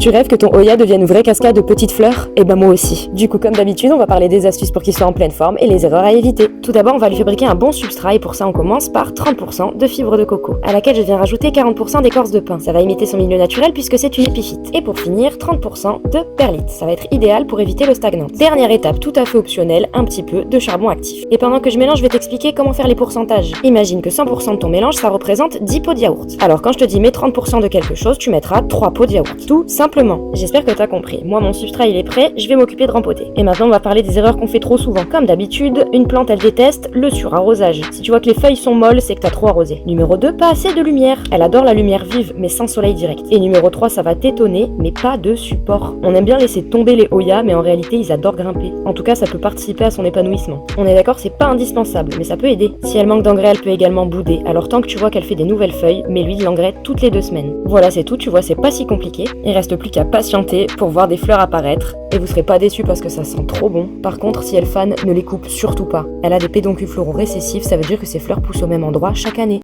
Tu rêves que ton Hoya devienne une vraie cascade de petites fleurs? Eh ben moi aussi. Du coup, comme d'habitude, on va parler des astuces pour qu'il soit en pleine forme et les erreurs à éviter. Tout d'abord, on va lui fabriquer un bon substrat et pour ça, on commence par 30% de fibres de coco, à laquelle je viens rajouter 40% d'écorce de pin. Ça va imiter son milieu naturel puisque c'est une épiphyte. Et pour finir, 30% de perlite. Ça va être idéal pour éviter le stagnant. Dernière étape tout à fait optionnelle, un petit peu de charbon actif. Et pendant que je mélange, je vais t'expliquer comment faire les pourcentages. Imagine que 100% de ton mélange, ça représente 10 pots de yaourt. Alors quand je te dis mets 30% de quelque chose, tu mettras 3 pots de yaourt. Tout simplement. J'espère que t'as compris. Moi, mon substrat, il est prêt, je vais m'occuper de rempoter. Et maintenant, on va parler des erreurs qu'on fait trop souvent. Comme d'habitude, une plante, elle déteste le surarrosage. Si tu vois que les feuilles sont molles, c'est que t'as trop arrosé. Numéro 2, pas assez de lumière. Elle adore la lumière vive, mais sans soleil direct. Et numéro 3, ça va t'étonner, mais pas de support. On aime bien laisser tomber les Hoya, mais en réalité, ils adorent grimper. En tout cas, ça peut participer à son épanouissement. On est d'accord, c'est pas indispensable, mais ça peut aider. Si elle manque d'engrais, elle peut également bouder. Alors tant que tu vois qu'elle fait des nouvelles feuilles, mets-lui de l'engrais toutes les 2 semaines. Voilà, c'est tout, tu vois, c'est pas si compliqué. Il reste plus qu'à patienter pour voir des fleurs apparaître. Et vous serez pas déçus parce que ça sent trop bon. Par contre, si elle fane, ne les coupe surtout pas. Elle a des pédoncules floraux récessifs, ça veut dire que ses fleurs poussent au même endroit chaque année.